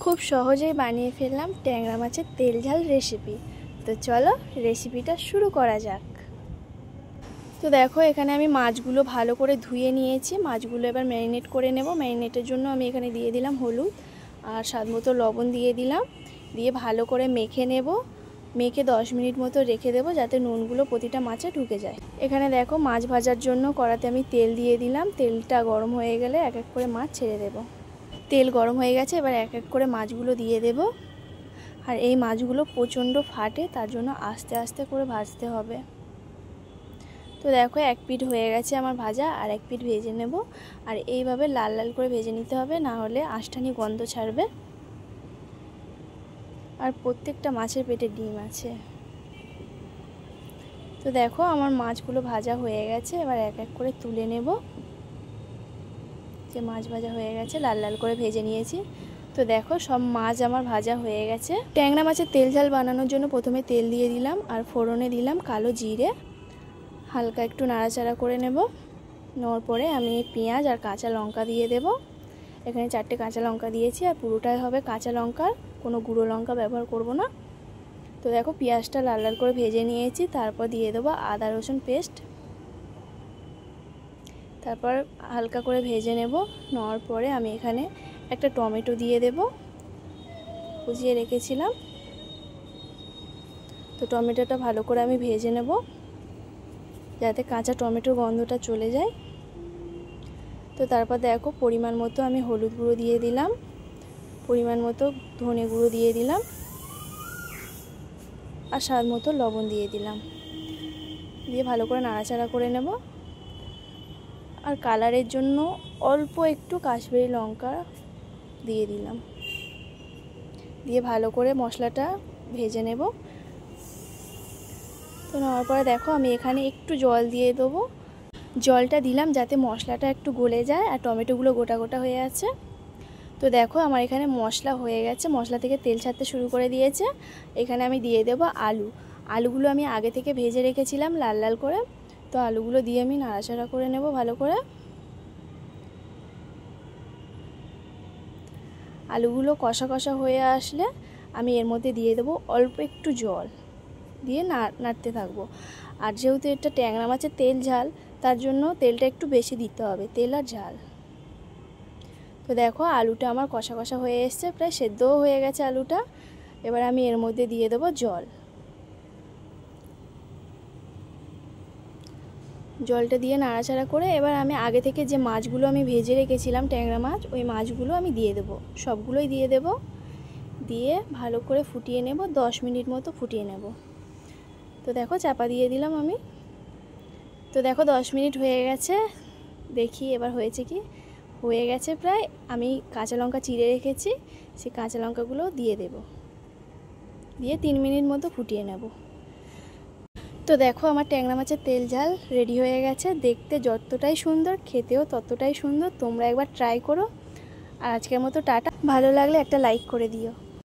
খুব সহজেই বানিয়ে ফেললাম ট্যাংরা মাছের তেল ঝাল রেসিপি। তো চলো রেসিপিটা শুরু করা যাক। তো দেখো এখানে আমি মাছগুলো ভালো করে ধুয়ে নিয়েছি। মাছগুলো এবার ম্যারিনেট করে নেব। ম্যারিনেটের জন্য আমি এখানে দিয়ে দিলাম হলুদ আর স্বাদ মতো লবণ দিয়ে দিলাম। দিয়ে ভালো করে মেখে নেব। মেখে 10 মিনিট মতো রেখে দেবো যাতে নুনগুলো প্রতিটা মাছে ঢুকে যায়। এখানে দেখো মাছ ভাজার জন্য কড়াতে আমি তেল দিয়ে দিলাম। তেলটা গরম হয়ে গেলে এক এক করে মাছ ছেড়ে দেব। তেল গরম হয়ে গেছে, এবার এক এক করে মাছগুলো দিয়ে দেব। আর এই মাছগুলো প্রচণ্ড ফাটে, তার জন্য আস্তে আস্তে করে ভাজতে হবে। তো দেখো এক পিঠ হয়ে গেছে আমার ভাজা, আর এক পিঠ ভেজে নেব। আর এইভাবে লাল লাল করে ভেজে নিতে হবে, না হলে আঁশটানি গন্ধ ছাড়বে। আর প্রত্যেকটা মাছের পেটে ডিম আছে। তো দেখো আমার মাছগুলো ভাজা হয়ে গেছে, এবার এক এক করে তুলে নেব। যে মাছ ভাজা হয়ে গেছে, লাল লাল করে ভেজে নিয়েছি। তো দেখো সব মাছ আমার ভাজা হয়ে গেছে। ট্যাংরা মাছের তেল ঝাল বানানোর জন্য প্রথমে তেল দিয়ে দিলাম, আর ফোড়নে দিলাম কালো জিরে। হালকা একটু নাড়াচাড়া করে নেব। নেওয়ার পরে আমি পেঁয়াজ আর কাঁচা লঙ্কা দিয়ে দেব। এখানে 4টে কাঁচা লঙ্কা দিয়েছি, আর পুরোটাই হবে কাঁচা লঙ্কা, কোনো গুঁড়ো লঙ্কা ব্যবহার করব না। তো দেখো পেঁয়াজটা লাল লাল করে ভেজে নিয়েছি। তারপর দিয়ে দেবো আদা রসুন পেস্ট। তারপর হালকা করে ভেজে নেব। নেওয়ার পরে আমি এখানে একটা টমেটো দিয়ে দেব, কুচিয়ে রেখেছিলাম। তো টমেটোটা ভালো করে আমি ভেজে নেব যাতে কাঁচা টমেটোর গন্ধটা চলে যায়। তো তারপর দেখো পরিমাণ মতো আমি হলুদ গুঁড়ো দিয়ে দিলাম, পরিমাণ মতো ধনে গুঁড়ো দিয়ে দিলাম, আর স্বাদ মতো লবণ দিয়ে দিলাম। দিয়ে ভালো করে নাড়াচাড়া করে নেব। আর কালারের জন্য অল্প একটু কাশ্মীরি লঙ্কা দিয়ে দিলাম। দিয়ে ভালো করে মশলাটা ভেজে নেব। তো নেওয়ার পরে দেখো আমি এখানে একটু জল দিয়ে দেবো। জলটা দিলাম যাতে মশলাটা একটু গলে যায়, আর টমেটোগুলো গোটা গোটা হয়ে আছে। তো দেখো আমার এখানে মশলা হয়ে গেছে, মশলা থেকে তেল ছাড়তে শুরু করে দিয়েছে। এখানে আমি দিয়ে দেবো আলুগুলো আমি আগে থেকে ভেজে রেখেছিলাম লাল লাল করে। তো আলুগুলো দিয়ে আমি নাড়াচাড়া করে নেব ভালো করে। আলুগুলো কষা কষা হয়ে আসলে আমি এর মধ্যে দিয়ে দেবো অল্প একটু জল, দিয়ে নাড়তে থাকবো। আর যেহেতু এটা ট্যাংরা মাছের তেল ঝাল, তার জন্য তেলটা একটু বেশি দিতে হবে, তেল আর ঝাল। তো দেখো আলুটা আমার কষা কষা হয়ে এসছে, প্রায় সেদ্ধও হয়ে গেছে আলুটা। এবার আমি এর মধ্যে দিয়ে দেবো জল। জলটা দিয়ে নাড়াচাড়া করে এবার আমি আগে থেকে যে মাছগুলো আমি ভেজে রেখেছিলাম ট্যাংরা মাছ, ওই মাছগুলো আমি দিয়ে দেবো, সবগুলোই দিয়ে দেব। দিয়ে ভালো করে ফুটিয়ে নেব, 10 মিনিট মতো ফুটিয়ে নেব। তো দেখো চাপা দিয়ে দিলাম আমি। তো দেখো 10 মিনিট হয়ে গেছে, দেখি এবার হয়েছে কি। হয়ে গেছে প্রায়। আমি কাঁচা লঙ্কা চিড়ে রেখেছি, সেই কাঁচা লঙ্কাগুলো দিয়ে দেব। দিয়ে 3 মিনিট মতো ফুটিয়ে নেব। তো দেখো আমার ট্যাংরা মাছের তেল ঝাল রেডি হয়ে গেছে। দেখতে যতটাই সুন্দর, খেতেও ততটাই সুন্দর। তোমরা একবার ট্রাই করো। আর আজকের মতো টাটা। ভালো লাগলে একটা লাইক করে দিও।